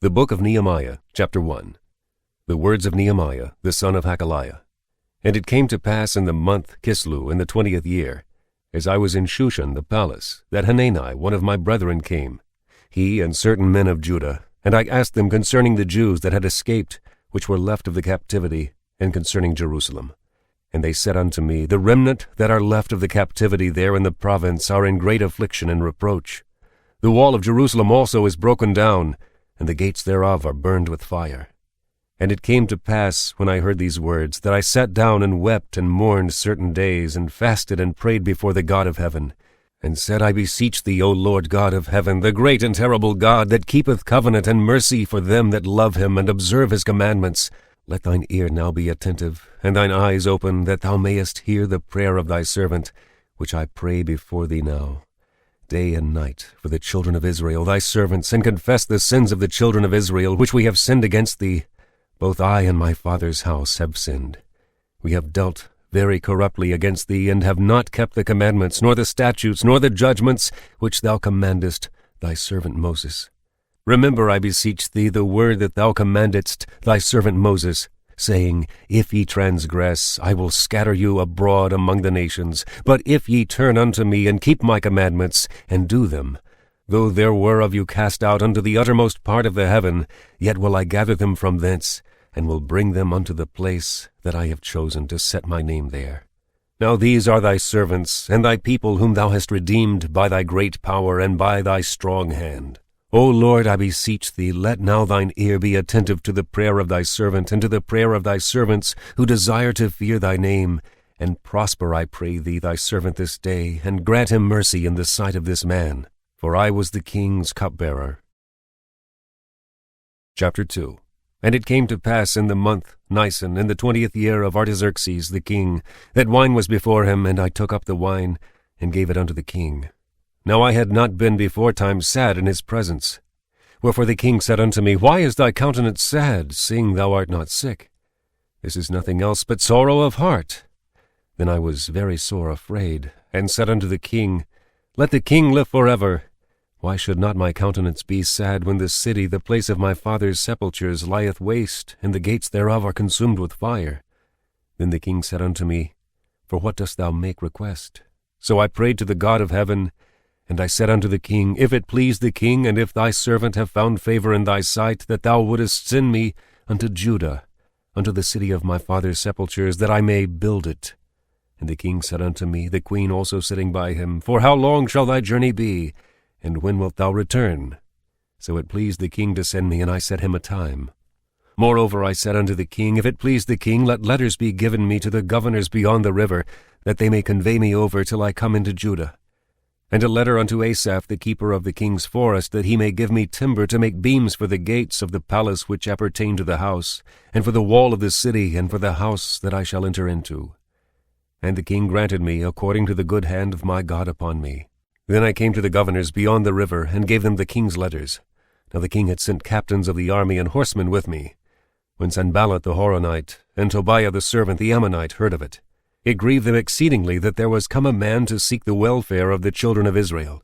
The Book of Nehemiah, chapter 1. The words of Nehemiah, the son of Hakaliah. And it came to pass in the month Kislew in the 20th year, as I was in Shushan the palace, that Hanani, one of my brethren, came, he and certain men of Judah, and I asked them concerning the Jews that had escaped, which were left of the captivity, and concerning Jerusalem. And they said unto me, The remnant that are left of the captivity there in the province are in great affliction and reproach. The wall of Jerusalem also is broken down, and the gates thereof are burned with fire. And it came to pass, when I heard these words, that I sat down and wept and mourned certain days, and fasted and prayed before the God of heaven, and said, I beseech thee, O Lord God of heaven, the great and terrible God, that keepeth covenant and mercy for them that love him and observe his commandments, let thine ear now be attentive, and thine eyes open, that thou mayest hear the prayer of thy servant, which I pray before thee now, day and night, for the children of Israel, thy servants, and confess the sins of the children of Israel, which we have sinned against thee. Both I and my father's house have sinned. We have dealt very corruptly against thee, and have not kept the commandments, nor the statutes, nor the judgments, which thou commandest thy servant Moses. Remember, I beseech thee, the word that thou commandedst thy servant Moses, saying, If ye transgress, I will scatter you abroad among the nations. But if ye turn unto me, and keep my commandments, and do them, though there were of you cast out unto the uttermost part of the heaven, yet will I gather them from thence, and will bring them unto the place that I have chosen to set my name there. Now these are thy servants, and thy people whom thou hast redeemed by thy great power and by thy strong hand. O Lord, I beseech thee, let now thine ear be attentive to the prayer of thy servant, and to the prayer of thy servants, who desire to fear thy name, and prosper, I pray thee, thy servant this day, and grant him mercy in the sight of this man. For I was the king's cupbearer. Chapter 2. And it came to pass in the month Nisan, in the 20th year of Artaxerxes the king, that wine was before him, and I took up the wine, and gave it unto the king. Now I had not been beforetime sad in his presence. Wherefore the king said unto me, Why is thy countenance sad, seeing thou art not sick? This is nothing else but sorrow of heart. Then I was very sore afraid, and said unto the king, Let the king live forever. Why should not my countenance be sad, when the city, the place of my father's sepulchres, lieth waste, and the gates thereof are consumed with fire? Then the king said unto me, For what dost thou make request? So I prayed to the God of heaven, and I said unto the king, If it please the king, and if thy servant have found favor in thy sight, that thou wouldest send me unto Judah, unto the city of my father's sepulchres, that I may build it. And the king said unto me, the queen also sitting by him, For how long shall thy journey be, and when wilt thou return? So it pleased the king to send me, and I set him a time. Moreover I said unto the king, If it please the king, let letters be given me to the governors beyond the river, that they may convey me over till I come into Judah. And a letter unto Asaph the keeper of the king's forest, that he may give me timber to make beams for the gates of the palace which appertain to the house, and for the wall of the city, and for the house that I shall enter into. And the king granted me, according to the good hand of my God upon me. Then I came to the governors beyond the river, and gave them the king's letters. Now the king had sent captains of the army and horsemen with me. When Sanballat the Horonite, and Tobiah the servant the Ammonite, heard of it, it grieved them exceedingly that there was come a man to seek the welfare of the children of Israel.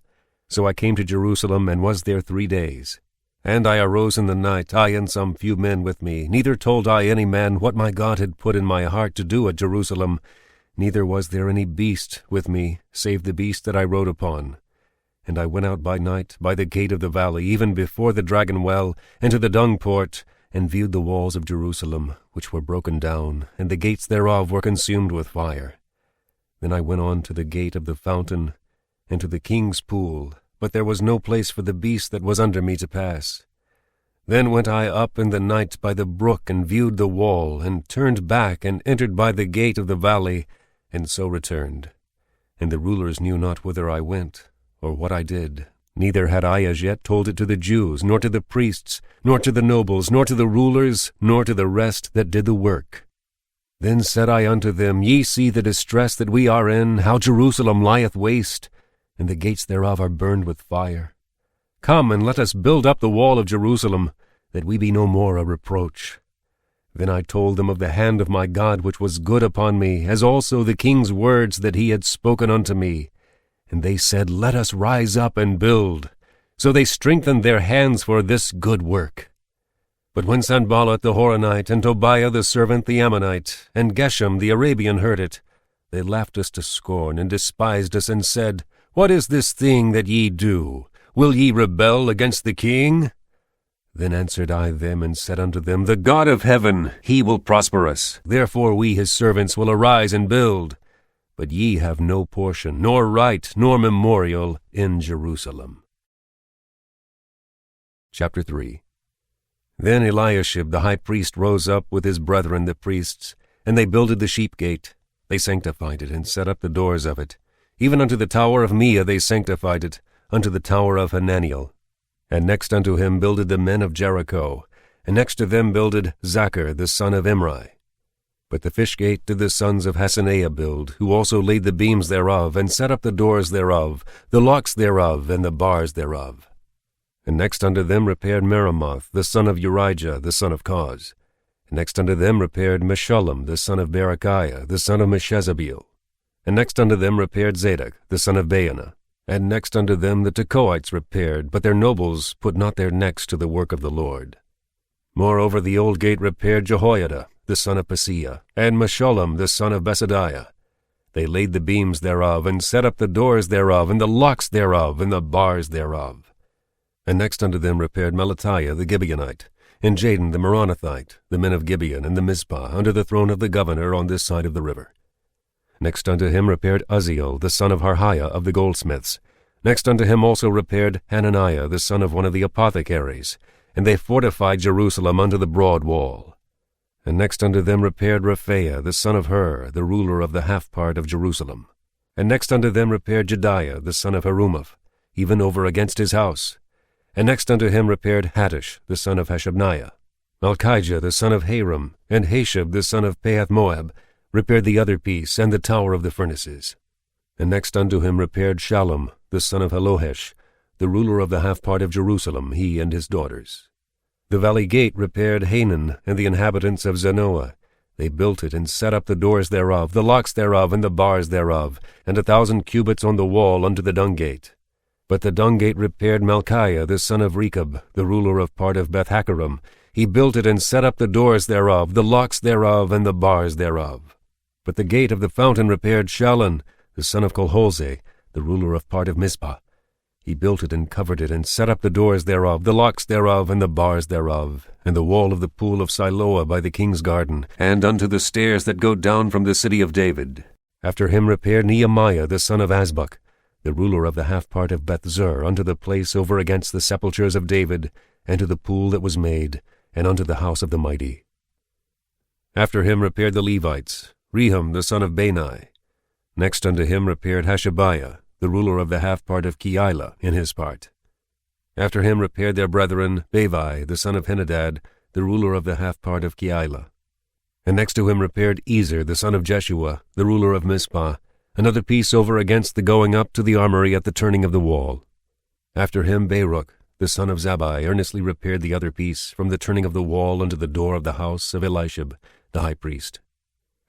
So I came to Jerusalem, and was there 3 days. And I arose in the night, I and some few men with me. Neither told I any man what my God had put in my heart to do at Jerusalem, neither was there any beast with me, save the beast that I rode upon. And I went out by night, by the gate of the valley, even before the dragon well, and to the dung port, and viewed the walls of Jerusalem, which were broken down, and the gates thereof were consumed with fire. Then I went on to the gate of the fountain, and to the king's pool, but there was no place for the beast that was under me to pass. Then went I up in the night by the brook, and viewed the wall, and turned back, and entered by the gate of the valley, and so returned. And the rulers knew not whither I went, or what I did. Neither had I as yet told it to the Jews, nor to the priests, nor to the nobles, nor to the rulers, nor to the rest that did the work. Then said I unto them, Ye see the distress that we are in, how Jerusalem lieth waste, and the gates thereof are burned with fire. Come, and let us build up the wall of Jerusalem, that we be no more a reproach. Then I told them of the hand of my God which was good upon me, as also the king's words that he had spoken unto me. And they said, Let us rise up and build. So they strengthened their hands for this good work. But when Sanballat the Horonite, and Tobiah the servant the Ammonite, and Geshem the Arabian heard it, they laughed us to scorn, and despised us, and said, What is this thing that ye do? Will ye rebel against the king? Then answered I them, and said unto them, The God of heaven, he will prosper us. Therefore we his servants will arise and build. But ye have no portion, nor right, nor memorial in Jerusalem. Chapter 3. Then Eliashib the high priest rose up with his brethren the priests, and they builded the sheep gate. They sanctified it, and set up the doors of it. Even unto the tower of Meah they sanctified it, unto the tower of Hananiel. And next unto him builded the men of Jericho, and next to them builded Zachar the son of Imri. But the fish gate did the sons of Hasaneah build, who also laid the beams thereof, and set up the doors thereof, the locks thereof, and the bars thereof. And next unto them repaired Meremoth, the son of Urijah, the son of Koz. And next unto them repaired Meshullam, the son of Berechiah, the son of Meshezabeel. And next unto them repaired Zadok, the son of Baana. And next unto them the Tekoites repaired, but their nobles put not their necks to the work of the Lord. Moreover the old gate repaired Jehoiada, the son of Paseah, and Meshullam, the son of Besadiah. They laid the beams thereof, and set up the doors thereof, and the locks thereof, and the bars thereof. And next unto them repaired Melatiah the Gibeonite, and Jadon the Meronothite, the men of Gibeon and the Mizpah, under the throne of the governor on this side of the river. Next unto him repaired Uzziel, the son of Harhiah of the goldsmiths. Next unto him also repaired Hananiah, the son of one of the apothecaries, and they fortified Jerusalem unto the broad wall. And next unto them repaired Rephaiah, the son of Hur, the ruler of the half part of Jerusalem. And next unto them repaired Jediah, the son of Harumaph, even over against his house. And next unto him repaired Hattush, the son of Hashabniah. Malchijah, the son of Haram, and Hashab, the son of Pahath-Moab, repaired the other piece, and the tower of the furnaces. And next unto him repaired Shallum, the son of Halohesh, the ruler of the half part of Jerusalem, he and his daughters. The valley gate repaired Hanan, and the inhabitants of Zanoah. They built it, and set up the doors thereof, the locks thereof, and the bars thereof, and 1,000 cubits on the wall unto the dung gate. But the dung gate repaired Malchiah, the son of Rechab, the ruler of part of Beth-Haccherem. He built it, and set up the doors thereof, the locks thereof, and the bars thereof. But the gate of the fountain repaired Shallun, the son of Colhose, the ruler of part of Mizpah. He built it, and covered it, and set up the doors thereof, the locks thereof, and the bars thereof, and the wall of the pool of Siloah by the king's garden, and unto the stairs that go down from the city of David. After him repaired Nehemiah, the son of Azbuk, the ruler of the half part of Beth-zur, unto the place over against the sepulchres of David, and to the pool that was made, and unto the house of the mighty. After him repaired the Levites, Rehum the son of Bani. Next unto him repaired Hashabiah, the ruler of the half part of Keilah, in his part. After him repaired their brethren, Bavai the son of Henadad, the ruler of the half part of Keilah. And next to him repaired Ezer the son of Jeshua, the ruler of Mizpah, another piece over against the going up to the armory at the turning of the wall. After him Baruch, the son of Zabbai, earnestly repaired the other piece, from the turning of the wall unto the door of the house of Elishib, the high priest.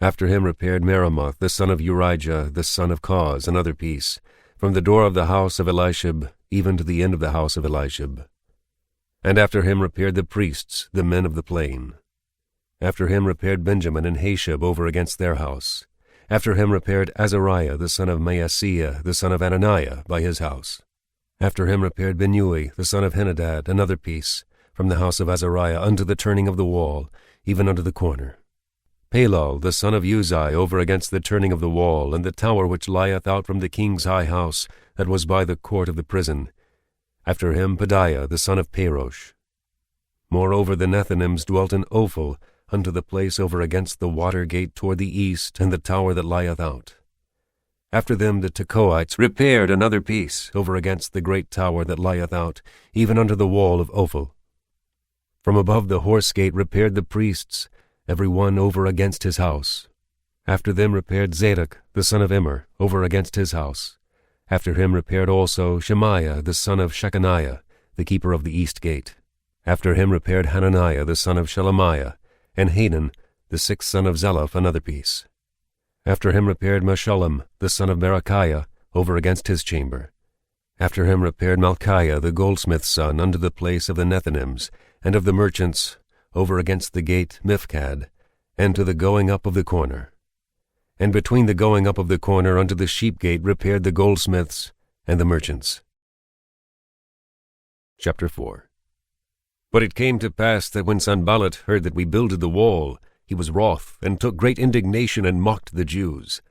After him repaired Meremoth, the son of Urijah, the son of Koz, another piece, from the door of the house of Elishib, even to the end of the house of Elishib. And after him repaired the priests, the men of the plain. After him repaired Benjamin and Hashab over against their house. After him repaired Azariah, the son of Maaseiah, the son of Ananiah, by his house. After him repaired Binnui, the son of Henadad, another piece, from the house of Azariah unto the turning of the wall, even unto the corner. Palal, the son of Uzai, over against the turning of the wall, and the tower which lieth out from the king's high house, that was by the court of the prison. After him Pedaiah, the son of Parosh. Moreover the Nethinims dwelt in Ophel, unto the place over against the water gate toward the east, and the tower that lieth out. After them the Tekoites repaired another piece, over against the great tower that lieth out, even unto the wall of Ophel. From above the horse gate repaired the priests, every one over against his house. After them repaired Zadok, the son of Immer, over against his house. After him repaired also Shemaiah, the son of Shechaniah, the keeper of the east gate. After him repaired Hananiah, the son of Shelemiah, and Hanan, the sixth son of Zelaph, another piece. After him repaired Meshullam, the son of Berechiah, over against his chamber. After him repaired Malchiah, the goldsmith's son, unto the place of the Nethinims, and of the merchants, over against the gate Mifkad, and to the going up of the corner. And between the going up of the corner unto the sheep gate repaired the goldsmiths and the merchants. Chapter 4. But it came to pass that when Sanballat heard that we builded the wall, he was wroth, and took great indignation, and mocked the Jews.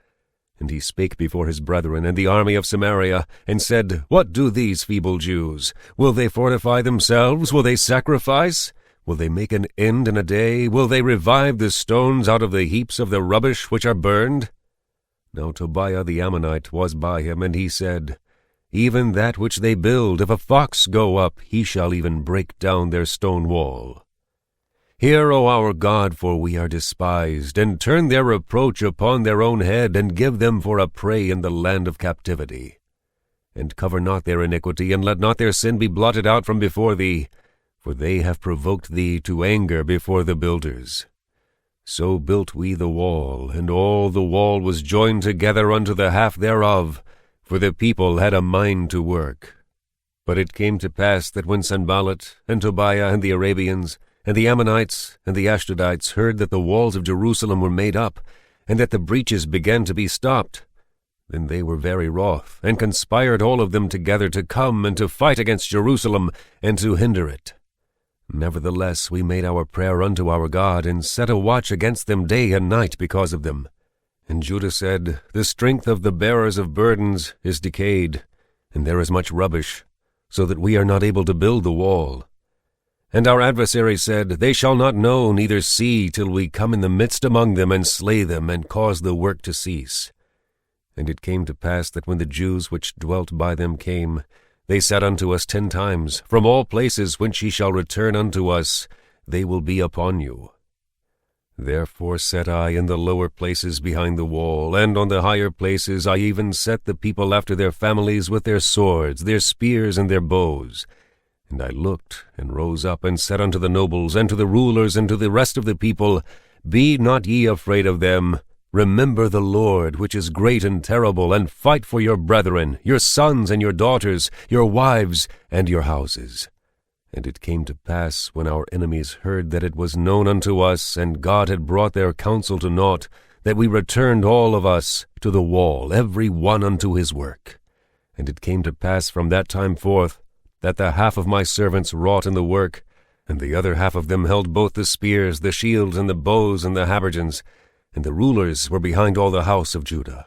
And he spake before his brethren and the army of Samaria, and said, What do these feeble Jews? Will they fortify themselves? Will they sacrifice? Will they make an end in a day? Will they revive the stones out of the heaps of the rubbish which are burned? Now Tobiah the Ammonite was by him, and he said, Even that which they build, if a fox go up, he shall even break down their stone wall. Hear, O our God, for we are despised, and turn their reproach upon their own head, and give them for a prey in the land of captivity. And cover not their iniquity, and let not their sin be blotted out from before thee, for they have provoked thee to anger before the builders. So built we the wall, and all the wall was joined together unto the half thereof, for the people had a mind to work. But it came to pass that when Sanballat, and Tobiah, and the Arabians, and the Ammonites, and the Ashdodites heard that the walls of Jerusalem were made up, and that the breaches began to be stopped, then they were very wroth, and conspired all of them together to come and to fight against Jerusalem, and to hinder it. Nevertheless we made our prayer unto our God, and set a watch against them day and night because of them. And Judah said, The strength of the bearers of burdens is decayed, and there is much rubbish, so that we are not able to build the wall. And our adversaries said, They shall not know neither see till we come in the midst among them, and slay them, and cause the work to cease. And it came to pass that when the Jews which dwelt by them came, they said unto us 10 times, From all places whence ye shall return unto us, they will be upon you. Therefore set I in the lower places behind the wall, and on the higher places I even set the people after their families with their swords, their spears, and their bows. And I looked, and rose up, and said unto the nobles, and to the rulers, and to the rest of the people, Be not ye afraid of them. Remember the Lord, which is great and terrible, and fight for your brethren, your sons and your daughters, your wives, and your houses. And it came to pass, when our enemies heard that it was known unto us, and God had brought their counsel to naught, that we returned all of us to the wall, every one unto his work. And it came to pass from that time forth, that the half of my servants wrought in the work, and the other half of them held both the spears, the shields, and the bows, and the habergeons, and the rulers were behind all the house of Judah.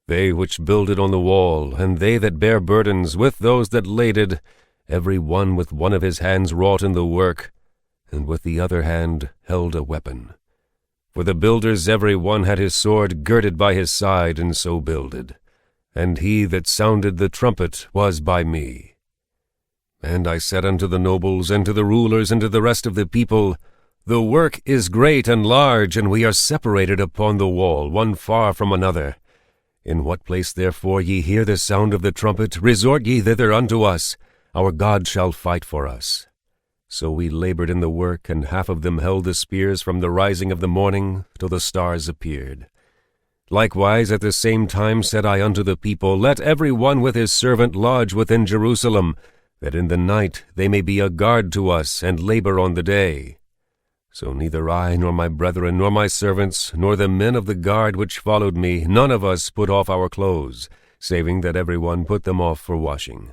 They which builded on the wall, and they that bare burdens, with those that laded, every one with one of his hands wrought in the work, and with the other hand held a weapon. For the builders every one had his sword girded by his side, and so builded. And he that sounded the trumpet was by me. And I said unto the nobles, and to the rulers, and to the rest of the people, The work is great and large, and we are separated upon the wall, one far from another. In what place therefore ye hear the sound of the trumpet, resort ye thither unto us. Our God shall fight for us. So we labored in the work, and half of them held the spears from the rising of the morning till the stars appeared. Likewise at the same time said I unto the people, Let every one with his servant lodge within Jerusalem, that in the night they may be a guard to us, and labor on the day. So neither I, nor my brethren, nor my servants, nor the men of the guard which followed me, none of us put off our clothes, saving that every one put them off for washing.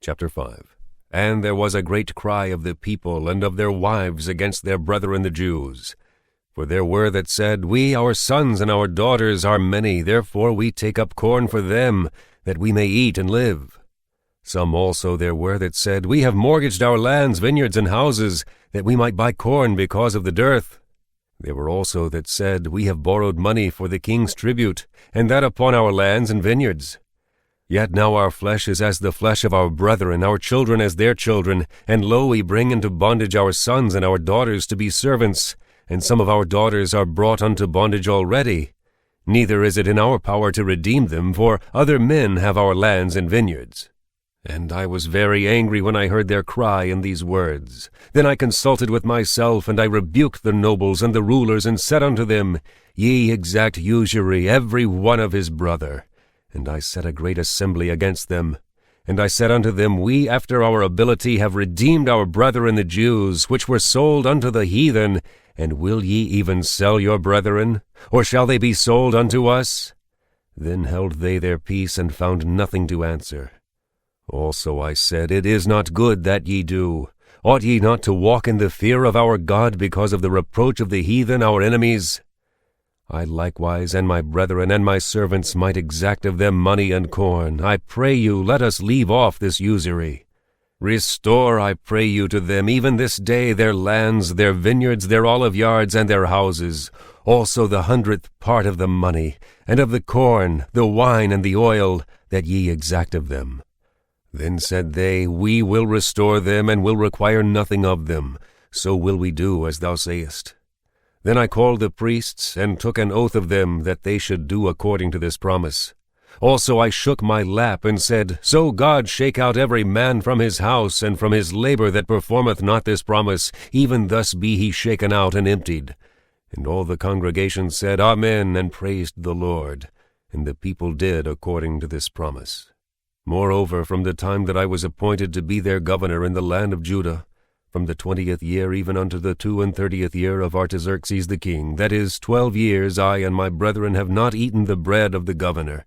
Chapter 5. And there was a great cry of the people and of their wives against their brethren the Jews. For there were that said, We, our sons and our daughters, are many, therefore we take up corn for them, that we may eat and live. Some also there were that said, We have mortgaged our lands, vineyards, and houses, that we might buy corn because of the dearth. There were also that said, We have borrowed money for the king's tribute, and that upon our lands and vineyards. Yet now our flesh is as the flesh of our brethren, our children as their children, and lo, we bring into bondage our sons and our daughters to be servants, and some of our daughters are brought unto bondage already. Neither is it in our power to redeem them, for other men have our lands and vineyards. And I was very angry when I heard their cry in these words. Then I consulted with myself, and I rebuked the nobles and the rulers, and said unto them, Ye exact usury, every one of his brother. And I set a great assembly against them. And I said unto them, We after our ability have redeemed our brethren the Jews, which were sold unto the heathen. And will ye even sell your brethren? Or shall they be sold unto us? Then held they their peace, and found nothing to answer. Also I said, It is not good that ye do. Ought ye not to walk in the fear of our God, because of the reproach of the heathen, our enemies? I likewise and my brethren and my servants might exact of them money and corn. I pray you, let us leave off this usury. Restore, I pray you, to them even this day their lands, their vineyards, their olive yards, and their houses, also the 100th part of the money, and of the corn, the wine, and the oil, that ye exact of them. Then said they, We will restore them, and will require nothing of them. So will we do as thou sayest. Then I called the priests, and took an oath of them, that they should do according to this promise. Also I shook my lap, and said, So God shake out every man from his house, and from his labor that performeth not this promise, even thus be he shaken out and emptied. And all the congregation said, Amen, and praised the Lord. And the people did according to this promise. Moreover, from the time that I was appointed to be their governor in the land of Judah, from the 20th year even unto the 32nd year of Artaxerxes the king, that is, 12 years, I and my brethren have not eaten the bread of the governor.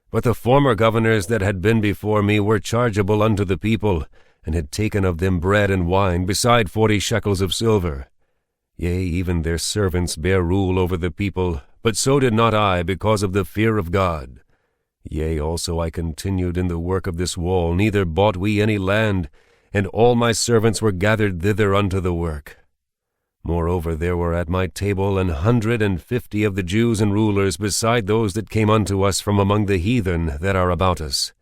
But the former governors that had been before me were chargeable unto the people, and had taken of them bread and wine, beside 40 shekels of silver. Yea, even their servants bare rule over the people, but so did not I, because of the fear of God. Yea, also I continued in the work of this wall, neither bought we any land, and all my servants were gathered thither unto the work. Moreover, there were at my table 150 of the Jews and rulers, beside those that came unto us from among the heathen that are about us.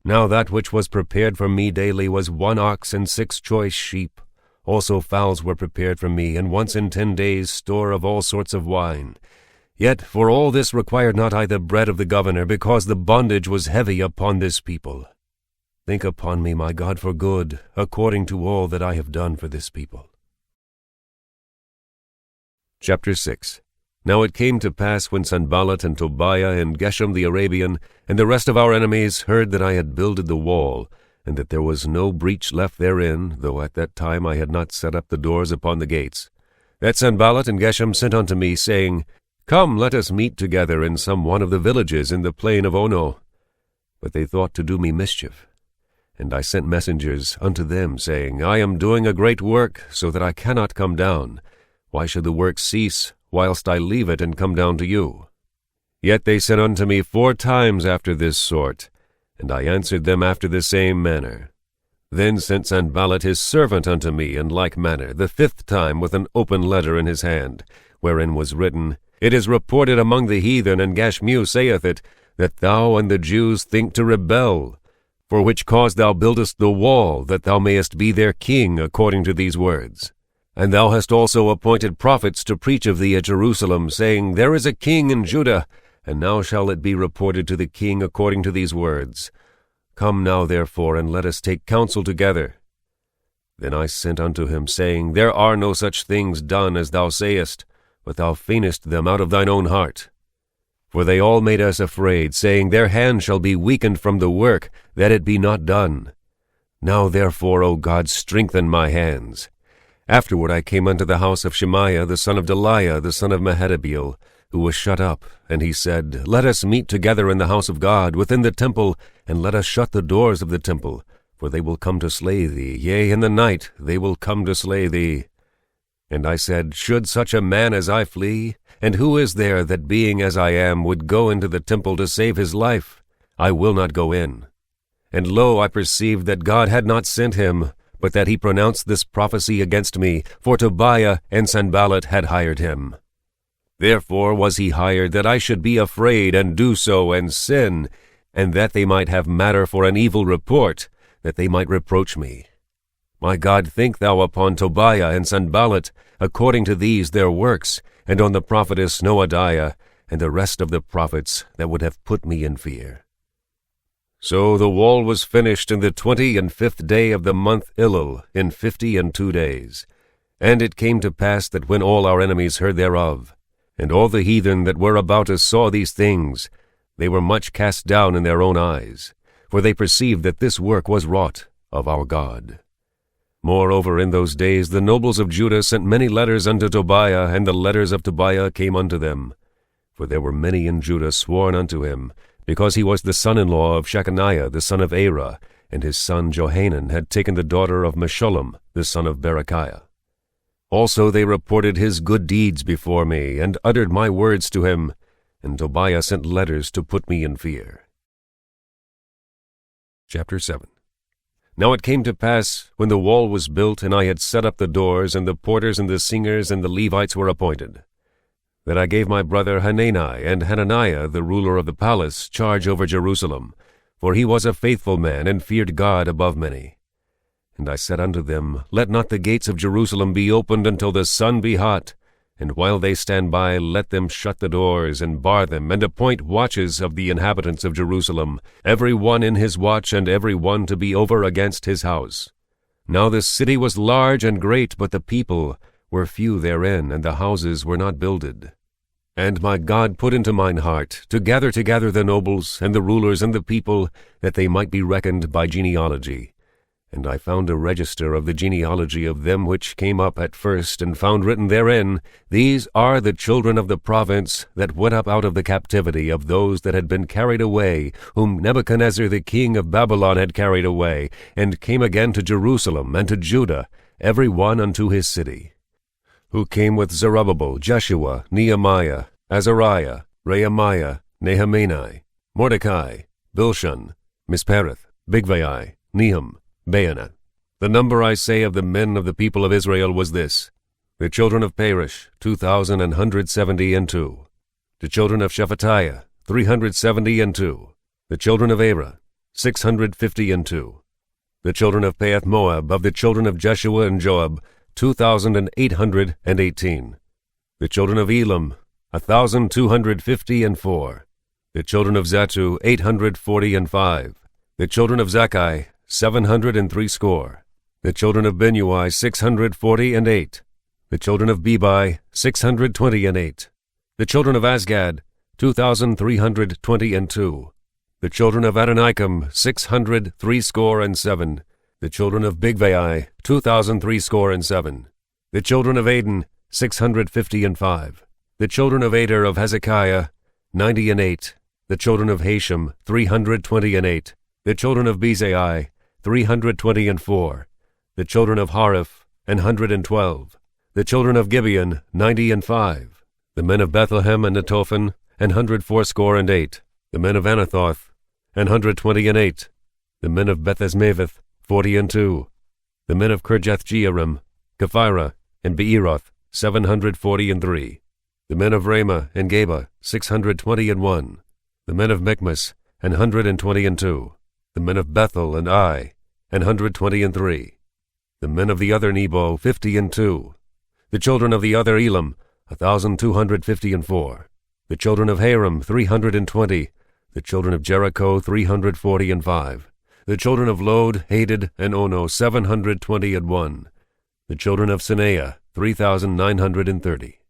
Now that which was prepared for me daily was 1 ox and 6 choice sheep. Also fowls were prepared for me, and once in 10 days store of all sorts of wine. Yet for all this required not I the bread of the governor, because the bondage was heavy upon this people. Think upon me, my God, for good, according to all that I have done for this people. Chapter 6. Now it came to pass, when Sanballat and Tobiah and Geshem the Arabian, and the rest of our enemies, heard that I had builded the wall, and that there was no breach left therein, though at that time I had not set up the doors upon the gates, that Sanballat and Geshem sent unto me, saying, Come, let us meet together in some one of the villages in the plain of Ono. But they thought to do me mischief. And I sent messengers unto them, saying, I am doing a great work, so that I cannot come down. Why should the work cease, whilst I leave it and come down to you? Yet they sent unto me 4 times after this sort, and I answered them after the same manner. Then sent Sanballat his servant unto me in like manner, the 5th time, with an open letter in his hand, wherein was written, It is reported among the heathen, and Gashmu saith it, that thou and the Jews think to rebel, for which cause thou buildest the wall, that thou mayest be their king, according to these words. And thou hast also appointed prophets to preach of thee at Jerusalem, saying, There is a king in Judah, and now shall it be reported to the king according to these words. Come now, therefore, and let us take counsel together. Then I sent unto him, saying, There are no such things done as thou sayest, but thou feignest them out of thine own heart. For they all made us afraid, saying, Their hand shall be weakened from the work, that it be not done. Now therefore, O God, strengthen my hands. Afterward I came unto the house of Shemaiah, the son of Delaiah, the son of Mehetabeel, who was shut up, and he said, Let us meet together in the house of God, within the temple, and let us shut the doors of the temple, for they will come to slay thee, yea, in the night they will come to slay thee. And I said, Should such a man as I flee? And who is there that, being as I am, would go into the temple to save his life? I will not go in. And lo, I perceived that God had not sent him, but that he pronounced this prophecy against me, for Tobiah and Sanballat had hired him. Therefore was he hired, that I should be afraid, and do so, and sin, and that they might have matter for an evil report, that they might reproach me. My God, think thou upon Tobiah and Sanballat, according to these their works, and on the prophetess Noadiah, and the rest of the prophets that would have put me in fear. So the wall was finished in the 25th day of the month Elul, in 52 days. And it came to pass that when all our enemies heard thereof, and all the heathen that were about us saw these things, they were much cast down in their own eyes. for they perceived that this work was wrought of our God. Moreover, in those days the nobles of Judah sent many letters unto Tobiah, and the letters of Tobiah came unto them. For there were many in Judah sworn unto him, because he was the son-in-law of Shechaniah the son of Arah, and his son Johanan had taken the daughter of Meshullam the son of Berechiah. Also they reported his good deeds before me, and uttered my words to him, and Tobiah sent letters to put me in fear. Chapter 7. Now it came to pass, when the wall was built, and I had set up the doors, and the porters and the singers and the Levites were appointed, that I gave my brother Hanani and Hananiah, the ruler of the palace, charge over Jerusalem, for he was a faithful man, and feared God above many. And I said unto them, Let not the gates of Jerusalem be opened until the sun be hot, and while they stand by, let them shut the doors, and bar them, and appoint watches of the inhabitants of Jerusalem, every one in his watch, and every one to be over against his house. Now the city was large and great, but the people were few therein, and the houses were not builded. And my God put into mine heart to gather together the nobles, and the rulers, and the people, that they might be reckoned by genealogy. And I found a register of the genealogy of them which came up at first, and found written therein, These are the children of the province that went up out of the captivity of those that had been carried away, whom Nebuchadnezzar the king of Babylon had carried away, and came again to Jerusalem and to Judah, every one unto his city. Who came with Zerubbabel, Jeshua, Nehemiah, Azariah, Rehemiah, Nehemiah, Mordecai, Bilshan, Mispereth, Bigvai, Nehum, Baana. The number, I say, of the men of the people of Israel was this: the children of Perish, 2,172. The children of Shephatiah, 372. The children of Arah, 652. The children of Pahath Moab, of the children of Jeshua and Joab, 2,818. The children of Elam, 1,254. The children of Zatu, 845. The children of Zakkai, 760. The children of Binnui, 648. The children of Bebai, 628. The children of Azgad, 2,322. The children of Adonikam, 667. The children of Bigvai, 2,307. The children of Aden, 655. The children of Ader of Hezekiah, 98. The children of Hashem, 328. The children of Bezai, 324. The children of Hariph, 112. The children of Gibeon, 95. The men of Bethlehem and Netophan, 168. The men of Anathoth, 128. The men of Bethesmaveth, 42. The men of Kirjath-jearim, Kephirah, and Beeroth, 743. The men of Ramah and Geba, 621. The men of Michmas, 122. The men of Bethel and Ai, 123. The men of the other Nebo, 52. The children of the other Elam, 1,254. The children of Haram, 320. The children of Jericho, 345. The children of Lod, Hadid, and Ono, 721. The children of Sineah, 3,930.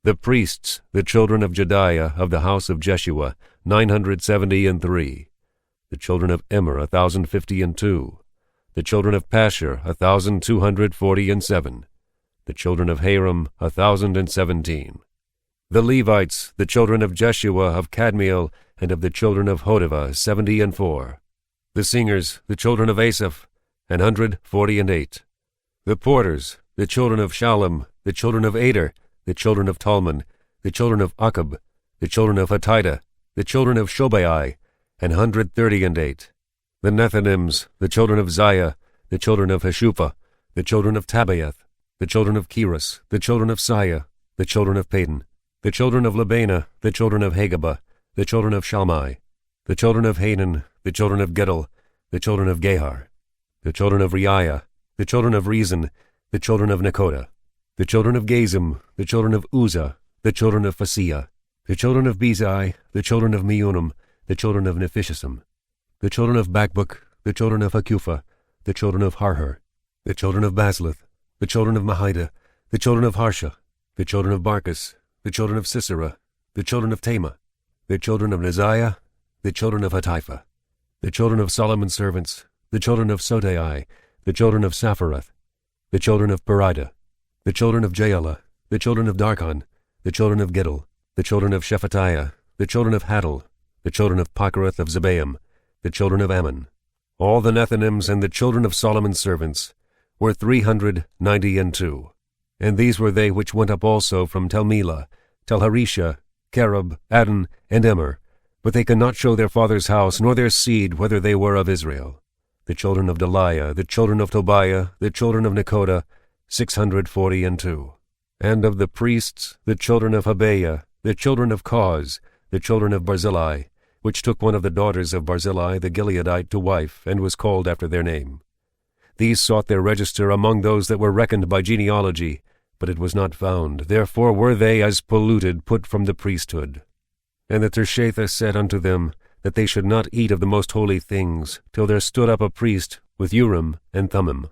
The priests, the children of Jediah, of the house of Jeshua, 973. The children of Immer, 1,052. The children of Pashur, 1,247. The children of Haram, 1,017. The Levites, the children of Jeshua, of Kadmiel, and of the children of Hodavah, 74. The singers, the children of Asaph, 148. The porters, the children of Shallum, the children of Ader, the children of Talmon, the children of Akab, the children of Hatita, the children of Shobai, 138. The Nethinims, the children of Ziah, the children of Hashupha, the children of Tabaeth, the children of Keros, the children of Siah, the children of Padon, the children of Labana, the children of Hagabah, the children of Shalmai, the children of Hanan, the children of Gidel, the children of Gehar, the children of Reiah, the children of Rezin, the children of Nekoda, the children of Gazim, the children of Uzzah, the children of Phasea, the children of Bezai, the children of Meunim, the children of Nephishisim, the children of Bakbuk, the children of Hakupha, the children of Harhur, the children of Basleth, the children of Mahida, the children of Harsha, the children of Barkos, the children of Sisera, the children of Tema, the children of Neziah, the children of Hatipha, The children of Solomon's servants, the children of Sodai, the children of Sapphirath, the children of Perida, the children of Jaala, the children of Darkon, the children of Giddel, the children of Shephatiah, the children of Haddel, the children of Pochereth of Zebaim, the children of Ammon. All the Nethinims and the children of Solomon's servants were 392. And these were they which went up also from Telmelah, Telharesha, Kerub, Adon, and Immer, but they could not show their father's house, nor their seed, whether they were of Israel. The children of Deliah, the children of Tobiah, the children of Nekoda, 642. And of the priests, the children of Habeah, the children of Koz, the children of Barzillai, which took one of the daughters of Barzillai the Gileadite to wife, and was called after their name. These sought their register among those that were reckoned by genealogy, but it was not found. Therefore were they as polluted put from the priesthood. And the Tershatha said unto them, that they should not eat of the most holy things, till there stood up a priest with Urim and Thummim.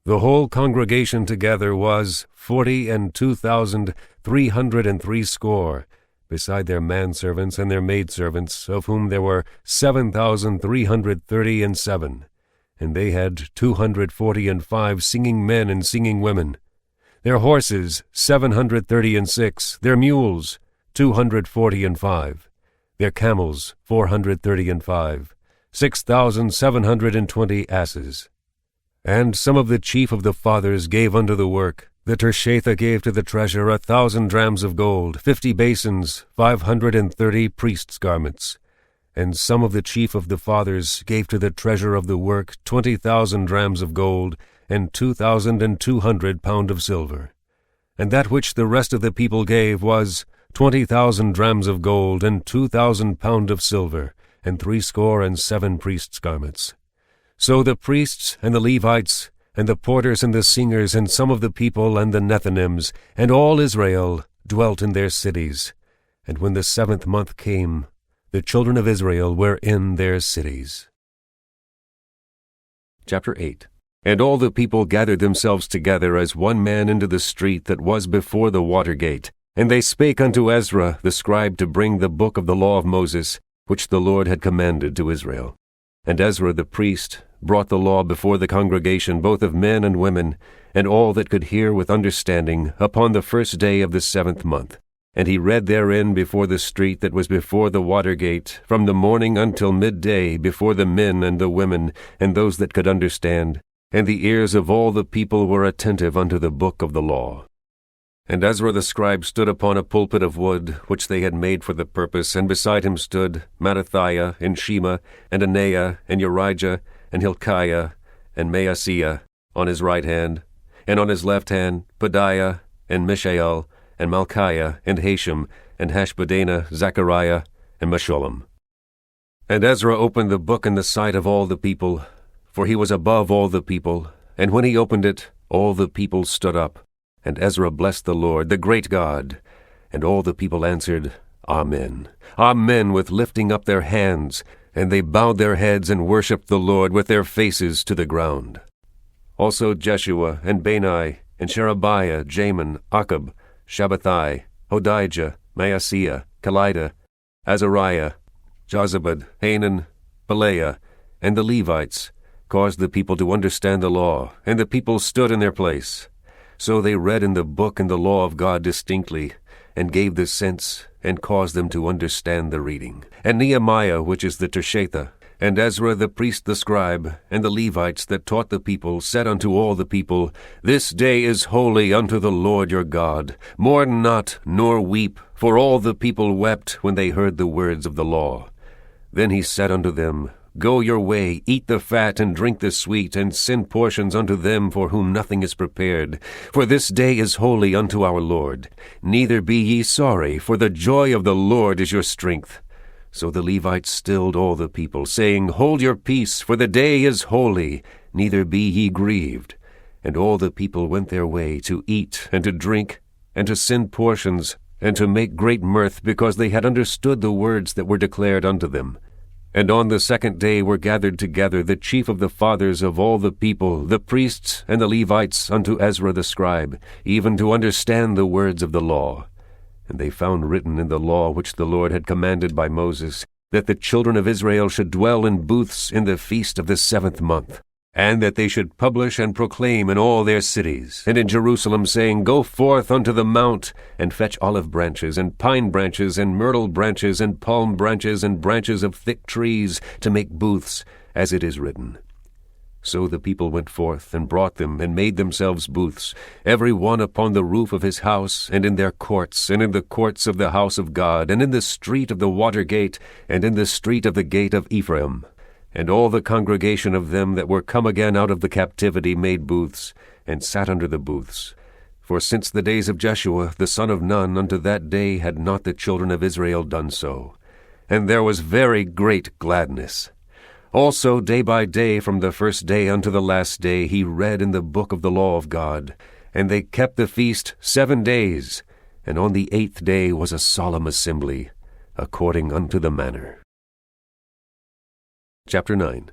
The whole congregation together was 42,363, beside their manservants and their maidservants, of whom there were 7,337. And they had 245 singing men and singing women. Their horses 736, their mules 245, their camels 435, 6,720 asses. And some of the chief of the fathers gave unto the work. The Tershatha gave to the treasure 1,000 drams of gold, 50 basins, 530 priests' garments. And some of the chief of the fathers gave to the treasure of the work 20,000 drams of gold, and 2,200 pound of silver. And that which the rest of the people gave was 20,000 drams of gold, and 2,000 pound of silver, and 67 priests' garments. So the priests and the Levites, and the porters and the singers, and some of the people, and the Nethinims, and all Israel, dwelt in their cities. And when the 7th month came, the children of Israel were in their cities. Chapter 8. And all the people gathered themselves together as one man into the street that was before the water gate. And they spake unto Ezra the scribe to bring the book of the law of Moses, which the Lord had commanded to Israel. And Ezra the priest brought the law before the congregation, both of men and women, and all that could hear with understanding, upon the 1st day of the 7th month. And he read therein before the street that was before the water gate, from the morning until midday, before the men and the women, and those that could understand. And the ears of all the people were attentive unto the book of the law. And Ezra the scribe stood upon a pulpit of wood, which they had made for the purpose, and beside him stood Mattithiah, and Shema, and Anaiah, and Urijah, and Hilkiah, and Maaseiah, on his right hand, and on his left hand Pedaiah, and Mishael, and Malchiah, and Hashem, and Hashbaddanah, Zechariah, and Meshullam. And Ezra opened the book in the sight of all the people, for he was above all the people, and when he opened it, all the people stood up. And Ezra blessed the Lord, the great God. And all the people answered, Amen. Amen, with lifting up their hands. And they bowed their heads and worshipped the Lord with their faces to the ground. Also Jeshua, and Bani, and Sherebiah, Jamin, Akkub, Shabbathai, Hodijah, Maaseiah, Kelida, Azariah, Jozabad, Hanan, Pelaiah, and the Levites, caused the people to understand the law, and the people stood in their place. So they read in the book and the law of God distinctly, and gave the sense, and caused them to understand the reading. And Nehemiah, which is the Tershatha, and Ezra the priest the scribe, and the Levites that taught the people, said unto all the people, This day is holy unto the Lord your God. Mourn not, nor weep, for all the people wept when they heard the words of the law. Then he said unto them, Go your way, eat the fat, and drink the sweet, and send portions unto them for whom nothing is prepared. For this day is holy unto our Lord. Neither be ye sorry, for the joy of the Lord is your strength. So the Levites stilled all the people, saying, Hold your peace, for the day is holy, neither be ye grieved. And all the people went their way to eat and to drink, and to send portions, and to make great mirth, because they had understood the words that were declared unto them. And on the 2nd day were gathered together the chief of the fathers of all the people, the priests and the Levites, unto Ezra the scribe, even to understand the words of the law. And they found written in the law which the Lord had commanded by Moses, that the children of Israel should dwell in booths in the feast of the 7th month, and that they should publish and proclaim in all their cities, and in Jerusalem, saying, Go forth unto the mount, and fetch olive branches, and pine branches, and myrtle branches, and palm branches, and branches of thick trees, to make booths, as it is written. So the people went forth, and brought them, and made themselves booths, every one upon the roof of his house, and in their courts, and in the courts of the house of God, and in the street of the water gate, and in the street of the gate of Ephraim. And all the congregation of them that were come again out of the captivity made booths, and sat under the booths. For since the days of Jeshua the son of Nun unto that day had not the children of Israel done so. And there was very great gladness. Also day by day from the first day unto the last day he read in the book of the law of God. And they kept the feast 7 days, and on the 8th day was a solemn assembly, according unto the manner. Chapter 9.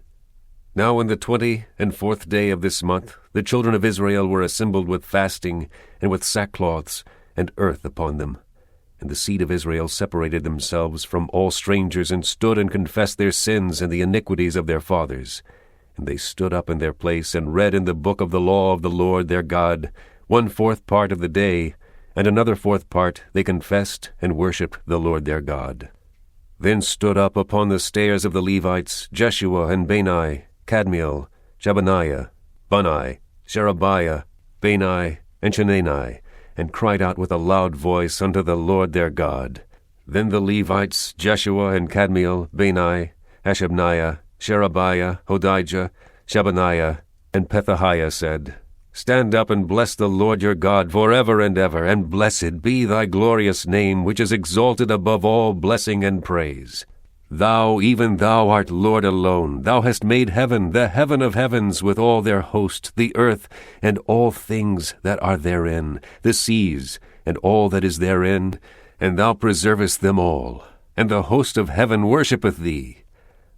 Now in the 24th day of this month the children of Israel were assembled with fasting, and with sackcloths, and earth upon them. And the seed of Israel separated themselves from all strangers, and stood and confessed their sins and the iniquities of their fathers. And they stood up in their place, and read in the book of the law of the Lord their God 1/4 part of the day, and another 4th part they confessed and worshipped the Lord their God. Then stood up upon the stairs of the Levites Jeshua and Bani, Kadmiel, Shebaniah, Bunni, Sherebiah, Bani, and Chenani, and cried out with a loud voice unto the Lord their God. Then the Levites Jeshua and Kadmiel, Bani, Hashabniah, Sherebiah, Hodijah, Shebaniah, and Pethahiah said, Stand up and bless the Lord your God forever and ever, and blessed be thy glorious name, which is exalted above all blessing and praise. Thou, even thou, art Lord alone. Thou hast made heaven, the heaven of heavens, with all their host, the earth, and all things that are therein, the seas, and all that is therein, and thou preservest them all. And the host of heaven worshippeth thee.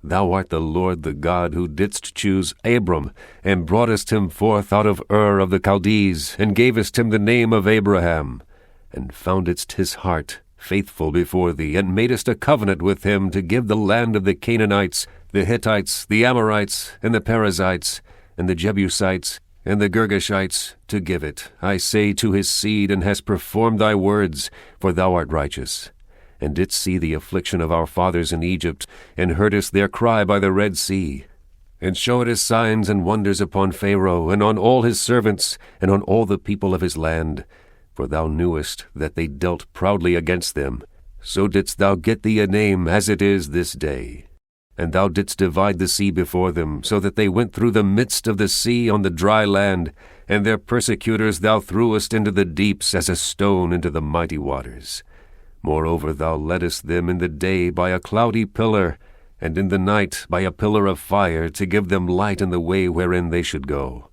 Thou art the Lord the God, who didst choose Abram, and broughtest him forth out of Ur of the Chaldees, and gavest him the name of Abraham, and foundedst his heart faithful before thee, and madest a covenant with him to give the land of the Canaanites, the Hittites, the Amorites, and the Perizzites, and the Jebusites, and the Girgashites, to give it, I say, to his seed, and hast performed thy words, for thou art righteous. And didst see the affliction of our fathers in Egypt, and heardest their cry by the Red Sea, and showedest signs and wonders upon Pharaoh, and on all his servants, and on all the people of his land. For thou knewest that they dealt proudly against them. So didst thou get thee a name, as it is this day. And thou didst divide the sea before them, so that they went through the midst of the sea on the dry land, and their persecutors thou threwest into the deeps as a stone into the mighty waters. Moreover, thou leddest them in the day by a cloudy pillar, and in the night by a pillar of fire, to give them light in the way wherein they should go.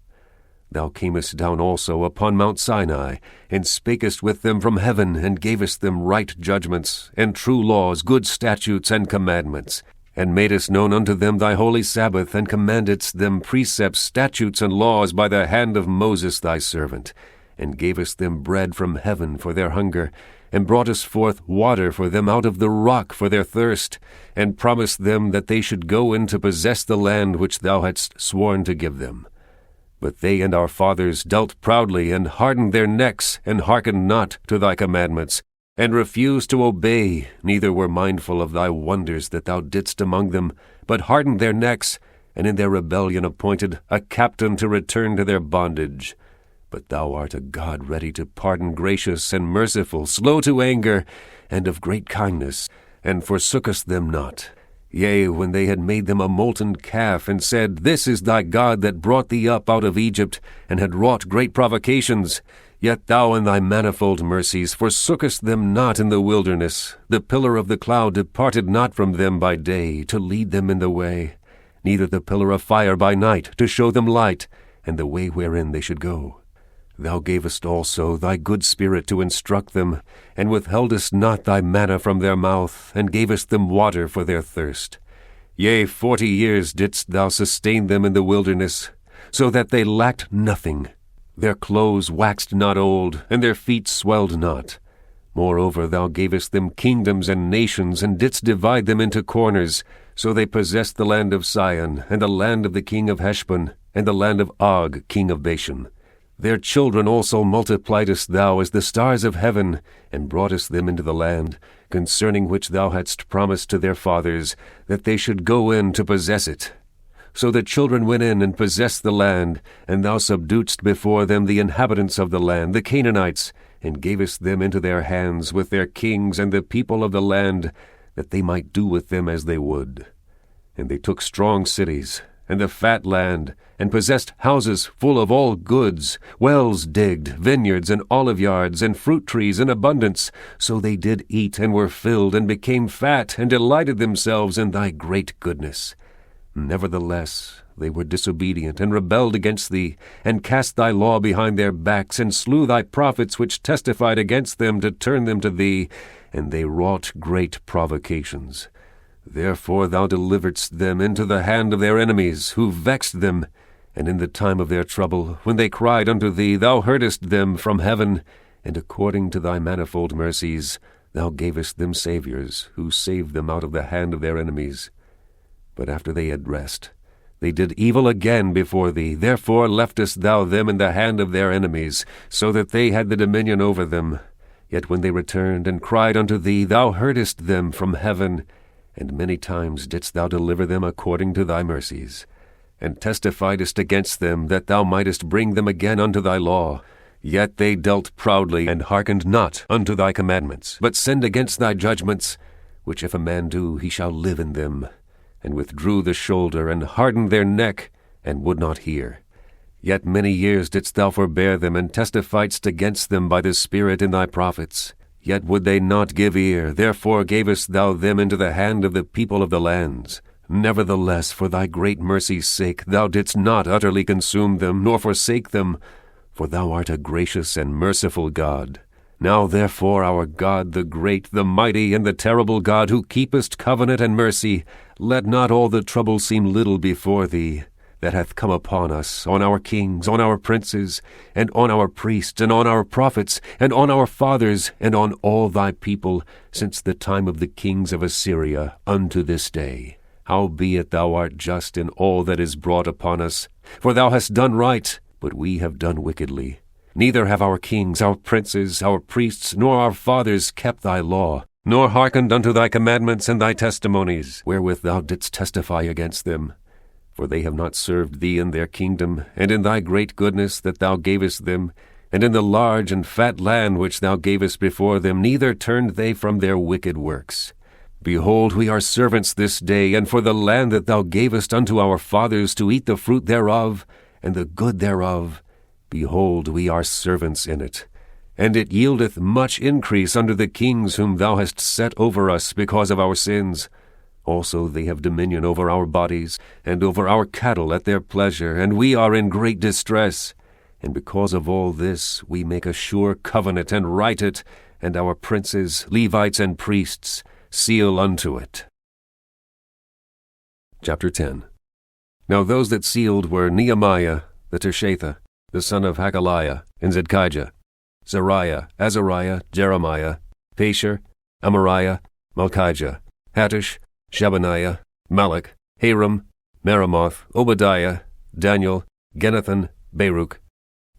Thou camest down also upon Mount Sinai, and spakest with them from heaven, and gavest them right judgments, and true laws, good statutes, and commandments, and madest known unto them thy holy Sabbath, and commandedst them precepts, statutes, and laws by the hand of Moses thy servant, and gavest them bread from heaven for their hunger, and broughtest forth water for them out of the rock for their thirst, and promised them that they should go in to possess the land which thou hadst sworn to give them. But they and our fathers dealt proudly, and hardened their necks, and hearkened not to thy commandments, and refused to obey, neither were mindful of thy wonders that thou didst among them, but hardened their necks, and in their rebellion appointed a captain to return to their bondage. But thou art a God ready to pardon, gracious and merciful, slow to anger, and of great kindness, and forsookest them not. Yea, when they had made them a molten calf, and said, This is thy God that brought thee up out of Egypt, and had wrought great provocations, yet thou in thy manifold mercies forsookest them not in the wilderness. The pillar of the cloud departed not from them by day, to lead them in the way, neither the pillar of fire by night, to show them light, and the way wherein they should go. Thou gavest also thy good Spirit to instruct them, and withheldest not thy manna from their mouth, and gavest them water for their thirst. Yea, 40 years didst thou sustain them in the wilderness, so that they lacked nothing. Their clothes waxed not old, and their feet swelled not. Moreover, thou gavest them kingdoms and nations, and didst divide them into corners. So they possessed the land of Sion, and the land of the king of Heshbon, and the land of Og, king of Bashan. Their children also multipliedst thou as the stars of heaven, and broughtest them into the land, concerning which thou hadst promised to their fathers, that they should go in to possess it. So the children went in and possessed the land, and thou subduedst before them the inhabitants of the land, the Canaanites, and gavest them into their hands with their kings and the people of the land, that they might do with them as they would. And they took strong cities, and the fat land, and possessed houses full of all goods, wells digged, vineyards and olive yards, and fruit trees in abundance. So they did eat, and were filled, and became fat, and delighted themselves in thy great goodness. Nevertheless, they were disobedient, and rebelled against thee, and cast thy law behind their backs, and slew thy prophets which testified against them to turn them to thee, and they wrought great provocations. Therefore thou deliveredst them into the hand of their enemies, who vexed them. And in the time of their trouble, when they cried unto thee, thou heardest them from heaven, and according to thy manifold mercies, thou gavest them saviors, who saved them out of the hand of their enemies. But after they had rest, they did evil again before thee. Therefore leftest thou them in the hand of their enemies, so that they had the dominion over them. Yet when they returned and cried unto thee, thou heardest them from heaven, and many times didst thou deliver them according to thy mercies, and testifiedst against them, that thou mightest bring them again unto thy law. Yet they dealt proudly, and hearkened not unto thy commandments, but sinned against thy judgments, which if a man do, he shall live in them, and withdrew the shoulder, and hardened their neck, and would not hear. Yet many years didst thou forbear them, and testifiedst against them by the Spirit in thy prophets. Yet would they not give ear, therefore gavest thou them into the hand of the people of the lands. Nevertheless, for thy great mercy's sake, thou didst not utterly consume them, nor forsake them, for thou art a gracious and merciful God. Now therefore, our God, the great, the mighty, and the terrible God, who keepest covenant and mercy, let not all the trouble seem little before thee, that hath come upon us, on our kings, on our princes, and on our priests, and on our prophets, and on our fathers, and on all thy people, since the time of the kings of Assyria unto this day. Howbeit thou art just in all that is brought upon us, for thou hast done right, but we have done wickedly. Neither have our kings, our princes, our priests, nor our fathers kept thy law, nor hearkened unto thy commandments and thy testimonies, wherewith thou didst testify against them. For they have not served thee in their kingdom, and in thy great goodness that thou gavest them, and in the large and fat land which thou gavest before them, neither turned they from their wicked works. Behold, we are servants this day, and for the land that thou gavest unto our fathers to eat the fruit thereof, and the good thereof, behold, we are servants in it. And it yieldeth much increase unto the kings whom thou hast set over us because of our sins. Also they have dominion over our bodies, and over our cattle at their pleasure, and we are in great distress. And because of all this we make a sure covenant, and write it, and our princes, Levites, and priests seal unto it. Chapter 10. Now those that sealed were Nehemiah the Tirshatha, the son of Hakaliah, and Zedkijah, Zariah, Azariah, Jeremiah, Pashur, Amariah, Malchijah, Hattush, Shebaniah, Malach, Haram, Meremoth, Obadiah, Daniel, Genethan, Baruch,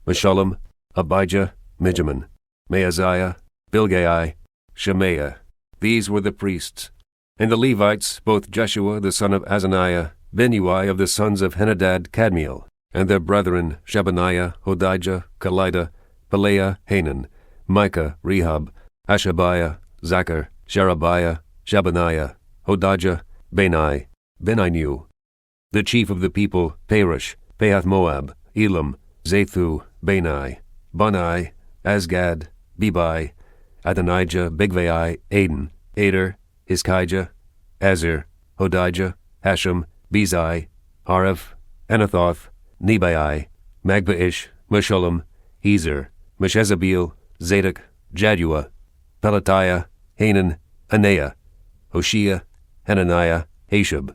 Meshullam, Abijah, Mijamin, Maaziah, Bilgai, Shemaiah. These were the priests. And the Levites, both Jeshua the son of Azaniah, Binnui of the sons of Henadad, Kadmiel, and their brethren Shebaniah, Hodijah, Kelida, Pelaiah, Hanan, Micah, Rehab, Hashabiah, Zachar, Sherebiah, Shebaniah, Hodijah, Bani, Beninu, the chief of the people, Perush, Pahath-Moab, Elam, Zathu, Bani, Bunai, Azgad, Bebai, Adonijah, Bigvai, Aden, Ader, Hizkijah, Azir, Hodijah, Hashem, Bezai, Hareph, Anathoth, Nebai, Magbaish, Meshullam, Ezer, Meshezabeel, Zadok, Jaddua, Pelatiah, Hanan, Anaiah, Hoshea, Hananiah, Hashub,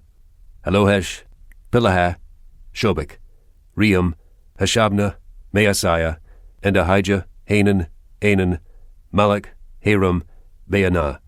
Halohesh, Pilaha, Shobek, Reum, Hashabnah, Maasiah, and Ahijah, Hanan, Anan, Malach, Haram, Baanah.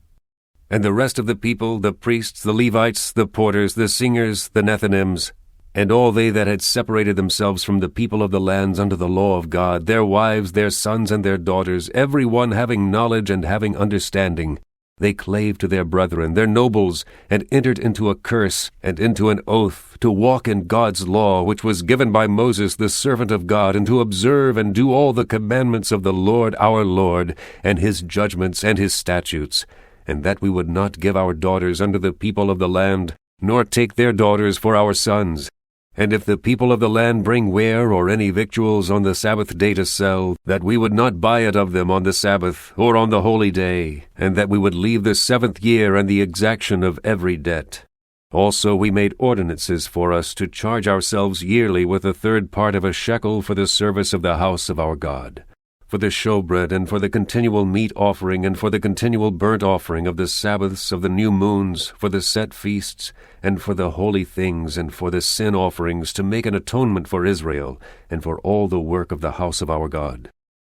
And the rest of the people, the priests, the Levites, the porters, the singers, the Nethinims, and all they that had separated themselves from the people of the lands unto the law of God, their wives, their sons, and their daughters, every one having knowledge and having understanding, they clave to their brethren, their nobles, and entered into a curse and into an oath to walk in God's law, which was given by Moses the servant of God, and to observe and do all the commandments of the Lord our Lord, and his judgments and his statutes, and that we would not give our daughters unto the people of the land, nor take their daughters for our sons. And if the people of the land bring ware or any victuals on the Sabbath day to sell, that we would not buy it of them on the Sabbath or on the holy day, and that we would leave the 7th year and the exaction of every debt. Also we made ordinances for us to charge ourselves yearly with a 3rd part of a shekel for the service of the house of our God, for the showbread, and for the continual meat offering, and for the continual burnt offering of the Sabbaths, of the new moons, for the set feasts, and for the holy things, and for the sin offerings, to make an atonement for Israel, and for all the work of the house of our God.